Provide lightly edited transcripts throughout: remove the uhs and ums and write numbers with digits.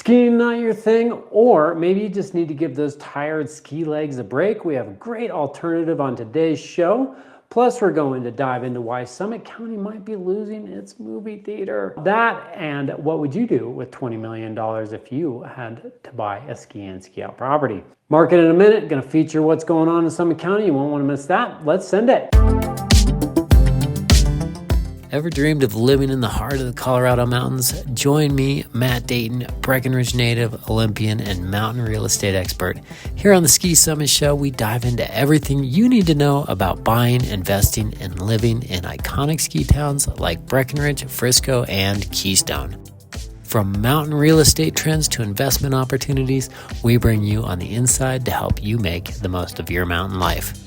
Skiing not your thing, or maybe you just need to give those tired ski legs a break. We have a great alternative on today's show. Plus, we're going to dive into why Summit County might be losing its movie theater. That and what would you do with $20 million if you had to buy a ski in, ski out property. Market in a minute, going to feature what's going on in Summit County. You won't want to miss that. Let's send it. Ever dreamed of living in the heart of the Colorado mountains? Join me, Matt Dayton, Breckenridge native, Olympian, and mountain real estate expert. Here on the Ski Summit Show, we dive into everything you need to know about buying, investing, and living in iconic ski towns like Breckenridge, Frisco, and Keystone. From mountain real estate trends to investment opportunities, we bring you on the inside to help you make the most of your mountain life.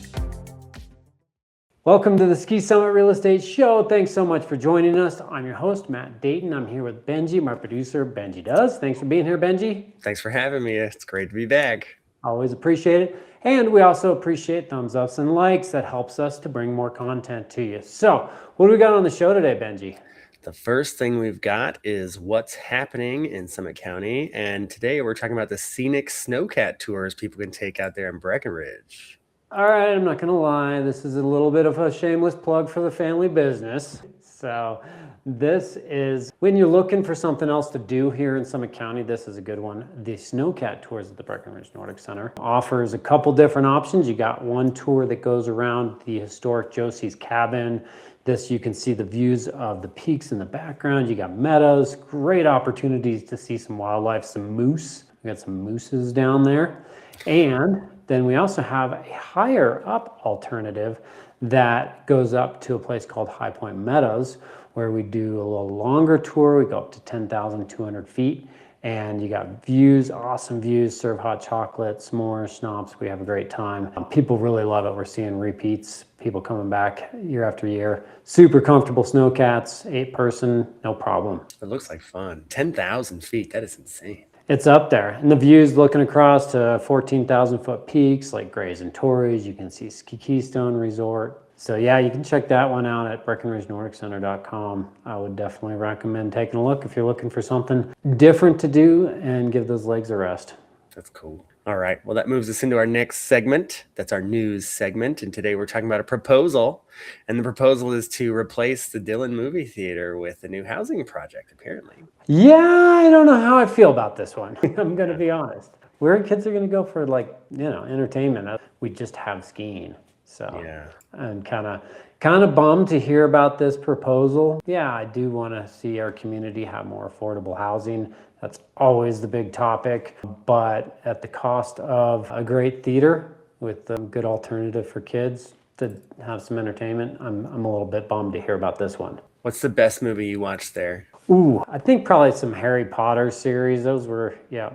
Welcome to the Ski Summit Real Estate Show. Thanks so much for joining us. I'm your host, Matt Dayton. I'm here with Benji, my producer, Benji Does. Thanks for being here, Benji. Thanks for having me. It's great to be back. Always appreciate it. And we also appreciate thumbs ups and likes. That helps us to bring more content to you. So what do we got on the show today, Benji? The first thing we've got is what's happening in Summit County. And today we're talking about the Scenic Snowcat tours people can take out there in Breckenridge. All right, I'm not gonna lie, this is a little bit of a shameless plug for the family business. So this is, when you're looking for something else to do here in Summit County, this is a good one. The Snowcat tours at the Breckenridge Nordic Center offers a couple different options. You got one tour that goes around the historic Josie's cabin. This, you can see the views of the peaks in the background. You got meadows, great opportunities to see some wildlife, some moose. We got some mooses down there. And then we also have a higher up alternative that goes up to a place called High Point Meadows, where we do a little longer tour. We go up to 10,200 feet, and you got views, awesome views, serve hot chocolate, s'mores, schnapps. We have a great time. People really love it. We're seeing repeats, people coming back year after year. Super comfortable snowcats, 8-person, no problem. It looks like fun. 10,000 feet, that is insane. It's up there, and the views looking across to 14,000 foot peaks like Grays and Torreys. You can see Keystone Resort. So yeah, you can check that one out at BreckenridgeNordicCenter.com. I would definitely recommend taking a look if you're looking for something different to do and give those legs a rest. That's cool. All right, well, that moves us into our next segment. That's our news segment. And today we're talking about a proposal. And the proposal is to replace the Dillon movie theater with a new housing project, apparently. Yeah, I don't know how I feel about this one. I'm going to be honest. Where kids are going to go for, like, entertainment. We just have skiing. So yeah, I'm kind of bummed to hear about this proposal. Yeah, I do want to see our community have more affordable housing. That's always the big topic, but at the cost of a great theater with a good alternative for kids to have some entertainment, I'm a little bit bummed to hear about this one. What's the best movie you watched there? Ooh, I think probably some Harry Potter series. Those were, yeah.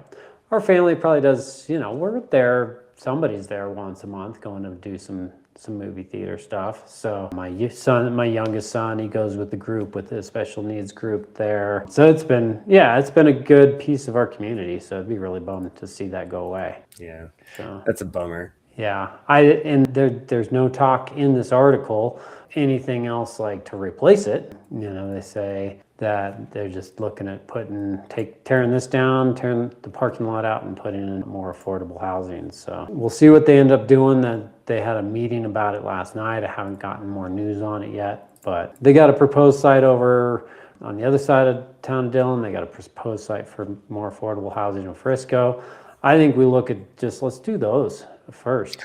Our family probably does, we're there, somebody's there once a month going to do some movie theater stuff. So my youngest son, he goes with the group, with the special needs group there. So it's been a good piece of our community. So it'd be really bummed to see that go away. Yeah, so that's a bummer. Yeah, there's no talk in this article anything else like to replace it. They say that they're just looking at tearing this down, tearing the parking lot out, and putting in more affordable housing. So we'll see what they end up doing. That they had a meeting about it last night. I haven't gotten more news on it yet, but they got a proposed site over on the other side of town, Dillon. They got a proposed site for more affordable housing in Frisco. I think we look at let's do those first.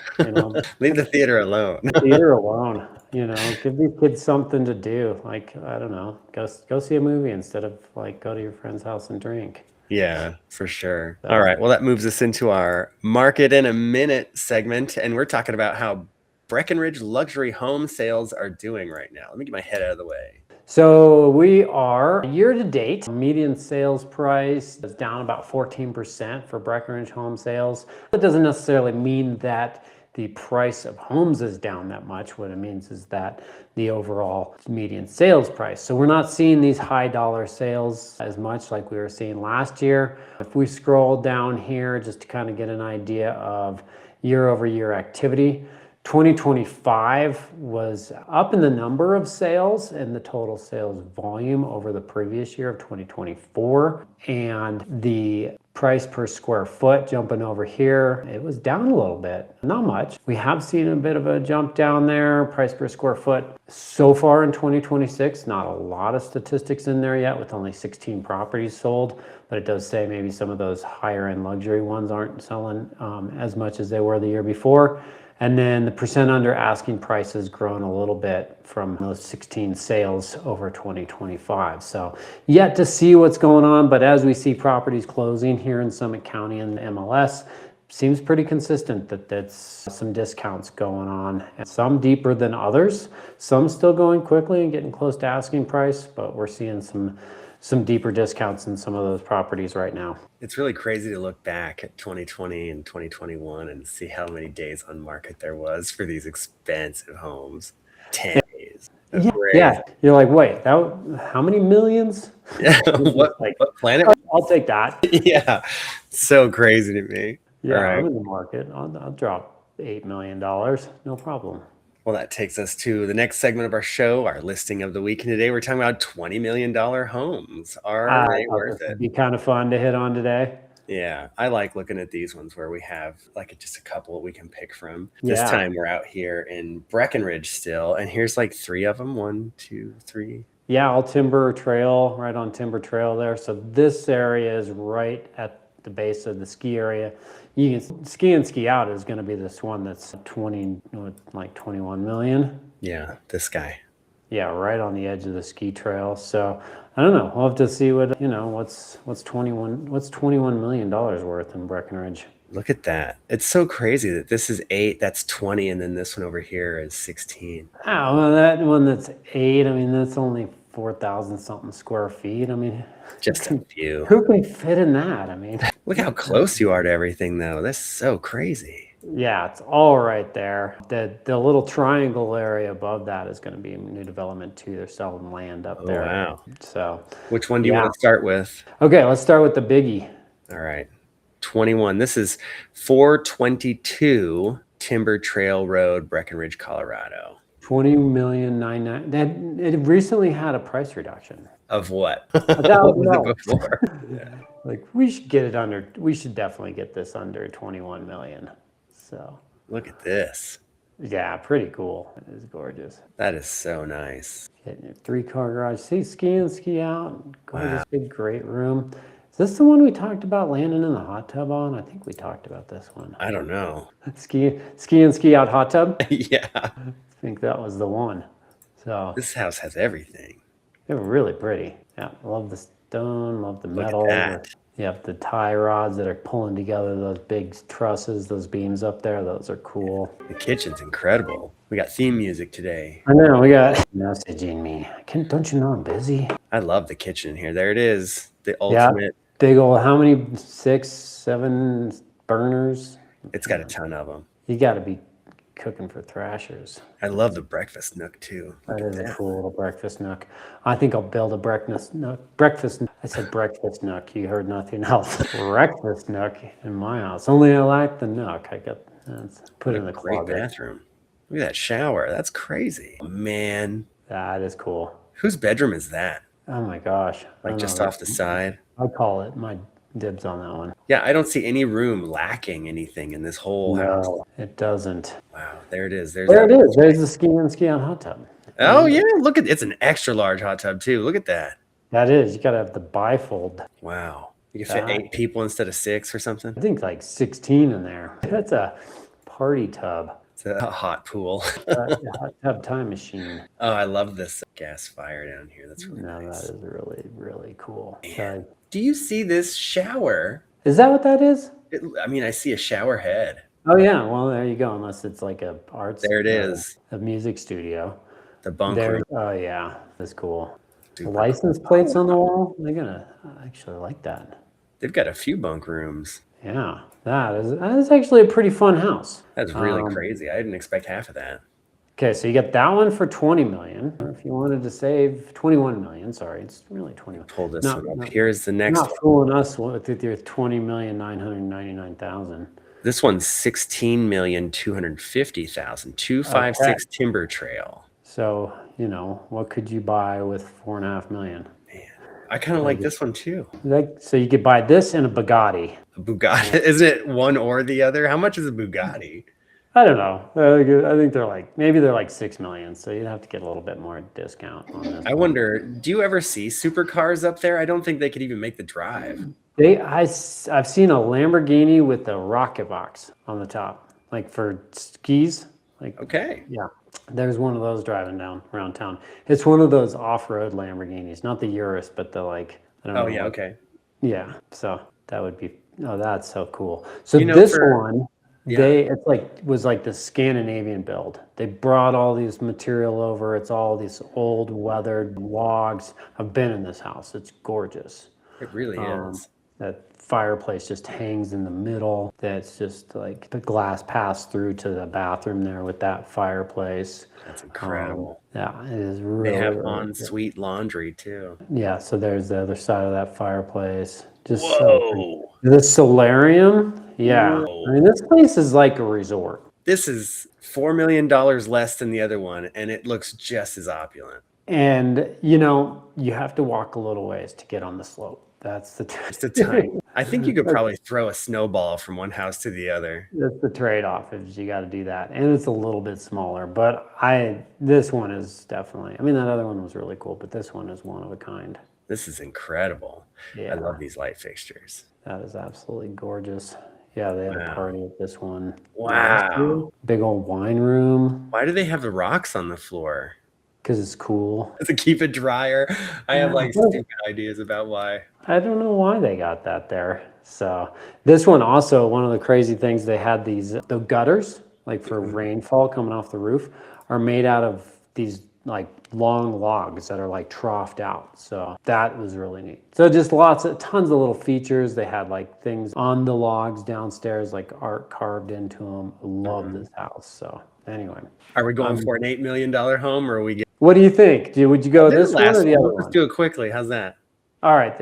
Leave the theater alone. Theater alone. Give these kids something to do. Like, I don't know, go see a movie instead of go to your friend's house and drink. Yeah, for sure. All right. Well, that moves us into our Market in a Minute segment. And we're talking about how Breckenridge luxury home sales are doing right now. Let me get my head out of the way. So we are year to date, median sales price is down about 14% for Breckenridge home sales. That doesn't necessarily mean that the price of homes is down that much. What it means is that the overall median sales price. So we're not seeing these high dollar sales as much like we were seeing last year. If we scroll down here just to kind of get an idea of year over year activity, 2025 was up in the number of sales and the total sales volume over the previous year of 2024. And the price per square foot jumping over here, it was down a little bit, not much. We have seen a bit of a jump down there, price per square foot. So far in 2026, not a lot of statistics in there yet with only 16 properties sold, but it does say maybe some of those higher end luxury ones aren't selling as much as they were the year before. And then the percent under asking price has grown a little bit from those 16 sales over 2025. So yet to see what's going on, but as we see properties closing here in Summit County and the MLS, seems pretty consistent that that's some discounts going on. And some deeper than others, some still going quickly and getting close to asking price, but we're seeing some deeper discounts in some of those properties right now. It's really crazy to look back at 2020 and 2021 and see how many days on market there was for these expensive homes. 10 days. Yeah. You're like, wait, how many millions? Yeah. What planet? I'll take that. Yeah. So crazy to me. Yeah, All right. I'm in the market. I'll drop $8 million. No problem. Well, that takes us to the next segment of our show, our listing of the week. And today we're talking about $20 million homes. Are they worth it? It'd be kind of fun to hit on today. Yeah, I like looking at these ones where we have like just a couple we can pick from. This time we're out here in Breckenridge still, and here's like 3 of them. 1, 2, 3. Yeah, all Timber Trail, right on Timber Trail there. So this area is right at the base of the ski area. You can ski in, ski out is going to be this one that's 21 million. Yeah, this guy. Yeah, right on the edge of the ski trail. So I don't know. We'll have to see what's $21 million worth in Breckenridge. Look at that. It's so crazy that this is 8, that's 20, and then this one over here is 16. Oh, well, that one that's 8, I mean, that's only 4,000 something square feet. I mean, just a few. Who can fit in that? I mean, look how close you are to everything, though. That's so crazy. Yeah, it's all right there. The little triangle area above that is going to be new development too. They're selling land up there. Wow. So, which one do you want to start with? Okay, let's start with the biggie. All right. 21. This is 422 Timber Trail Road, Breckenridge, Colorado. 20,999. That it recently had a price reduction. Of what? What was it before? Yeah. Like we should get it under. We should definitely get this under 21 million. So look at this. Yeah, pretty cool. It is gorgeous. That is so nice. Getting your 3-car garage. See, ski in, ski out. Gorgeous, big, great room. Is this the one we talked about landing in the hot tub on? I think we talked about this one. I don't know. Ski in, ski out hot tub? Yeah. I think that was the one. So this house has everything. They're really pretty. Yeah, love the stone, love the metal. Look at that. You have the tie rods that are pulling together those big trusses, those beams up there. Those are cool. The kitchen's incredible. We got theme music today. I know, we got messaging me. Don't you know I'm busy? I love the kitchen here. There it is. The ultimate. Big old, how many? 6, 7 burners? It's got a ton of them. You got to be cooking for thrashers. I love the breakfast nook too. That is a cool little breakfast nook. I think I'll build a breakfast nook. I said breakfast nook. You heard nothing else. Breakfast nook in my house. Only I like the nook. I got put in the great closet. Bathroom. Look at that shower. That's crazy. Man. That is cool. Whose bedroom is that? Oh my gosh. Like just off the side? I call it my dibs on that one. Yeah, I don't see any room lacking anything in this whole house. No, it doesn't. Wow, there it is. There it is. There's the ski in, ski out hot tub. Oh yeah, look at it's an extra large hot tub too. Look at that. That is. You got to have the bifold. Wow. You can fit 8 people instead of 6 or something. I think like 16 in there. That's a party tub. It's a hot pool. Hot tub time machine. Oh, I love this gas fire down here. That's really nice. That is really, really cool. Man. Do you see this shower? Is that what that is? I mean, I see a shower head. Oh yeah, well there you go. Unless it's like a art. There it is. A music studio. The bunk room. Oh yeah, that's cool. The license plates on the wall. They're gonna actually like that. They've got a few bunk rooms. Yeah, that is actually a pretty fun house. That's really crazy. I didn't expect half of that. Okay, so you get that one for 20 million. If you wanted to save 21 million, sorry, it's really 21. Pull this one up. Here's the next Not fooling us with your 20,999,000. This one's 16,250,000. 256 Timber Trail. So, what could you buy with 4.5 million? Man, I kind of like this one too. So you could buy this and a Bugatti. A Bugatti. Isn't it one or the other? How much is a Bugatti? I don't know. I think maybe they're like 6 million. So you'd have to get a little bit more discount on this. I wonder, do you ever see supercars up there? I don't think they could even make the drive. I've seen a Lamborghini with a rocket box on the top, like for skis. Okay. Yeah, there's one of those driving around town. It's one of those off-road Lamborghinis, not the Urus, but the I don't know. Oh yeah, okay. Yeah, so that would be. Oh, that's so cool. So this one. Yeah. Was like the Scandinavian build. They brought all these material over. It's all these old weathered logs. I've been in this house. It's gorgeous. It really is. That fireplace just hangs in the middle. That's just like the glass passed through to the bathroom there with that fireplace. That's incredible. Yeah, it is really. They have ensuite laundry too. Yeah, so there's the other side of that fireplace. Just whoa. The solarium. Yeah. Whoa. I mean, this place is like a resort. This is $4 million less than the other one, and it looks just as opulent. And, you have to walk a little ways to get on the slope. That's the time. I think you could probably throw a snowball from one house to the other. That's the trade-off, is you got to do that. And it's a little bit smaller, but this one is definitely, that other one was really cool, but this one is one of a kind. This is incredible. Yeah. I love these light fixtures. That is absolutely gorgeous. Yeah, they had a party at this one. Wow. Big old wine room. Why do they have the rocks on the floor? Because it's cool. To keep it drier. I have stupid ideas about why. I don't know why they got that there. So this one also, one of the crazy things, they had the gutters, like for rainfall coming off the roof, are made out of these long logs that are troughed out. So that was really neat. So just tons of little features. They had things on the logs downstairs, art carved into them. Love this house. So anyway. Are we going for an $8 million home, or are we what do you think? Would you go this one or the other one? Let's do it quickly. How's that? All right,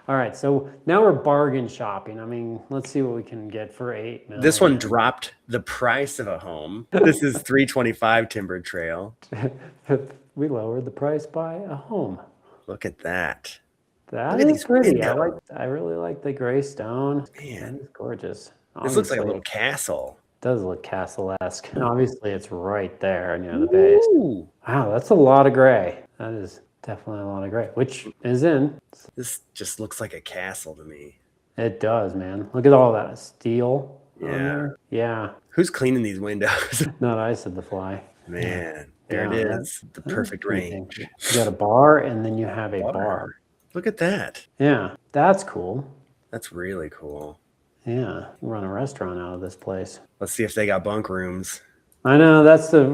all right, so now we're bargain shopping. Let's see what we can get for $8 million. This one dropped the price of a home. This is 325 Timber Trail. We lowered the price by a home. Look at that. That is pretty. I really like the gray stone. Man, it's gorgeous. This looks like a little castle. It does look castle-esque. And obviously, it's right there near the base. Wow, that's a lot of gray. That is definitely a lot of gray, which is in. This just looks like a castle to me. It does, man. Look at all that steel. Yeah. Yeah. Who's cleaning these windows? Not I, said the fly. Man, there it is. The perfect range. You got a bar, and then you have a bar. Look at that. Yeah, that's cool. That's really cool. Yeah, you run a restaurant out of this place. Let's see if they got bunk rooms. I know, that's the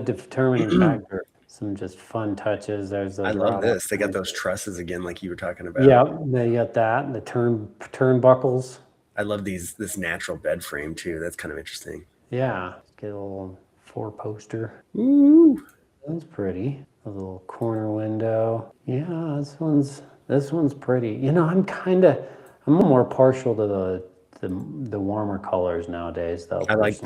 determining factor. Some just fun touches. I love this. They got those trusses again, like you were talking about. Yeah, they got that. The turnbuckles. I love this natural bed frame too. That's kind of interesting. Yeah, get a little 4-poster. Ooh, that's pretty. A little corner window. Yeah, this one's pretty. I'm more partial to the warmer colors nowadays, though. I like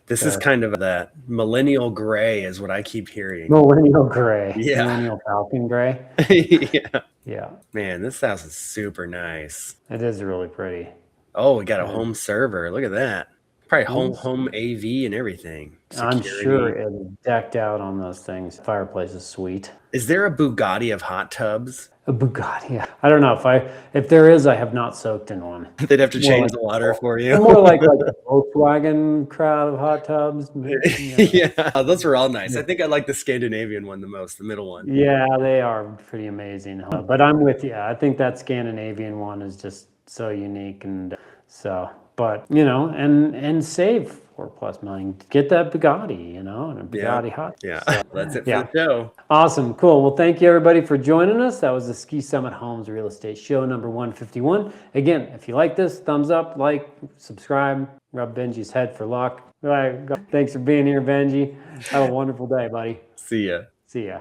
this is kind of that millennial gray is what I keep hearing. Millennial gray. Yeah. Millennial Falcon gray. Yeah. Yeah. Man, this house is super nice. It is really pretty. Oh, we got a home server. Look at that. Probably home AV and everything. Security. I'm sure it is decked out on those things. Fireplace is sweet. Is there a Bugatti of hot tubs? A Bugatti. Yeah. I don't know if there is. I have not soaked in one. They'd have to change the water for you. More like a Volkswagen crowd of hot tubs. Yeah, those were all nice. I think I like the Scandinavian one the most, the middle one. Yeah, they are pretty amazing. But I'm with you. I think that Scandinavian one is just so unique, and so. But and save $4+ million. Get that Bugatti, and a Bugatti hot. Yeah, so, that's it for the show. Awesome, cool. Well, thank you everybody for joining us. That was the Ski Summit Homes Real Estate Show number 151. Again, if you like this, thumbs up, subscribe, rub Benji's head for luck. All right, thanks for being here, Benji. Have a wonderful day, buddy. See ya. See ya.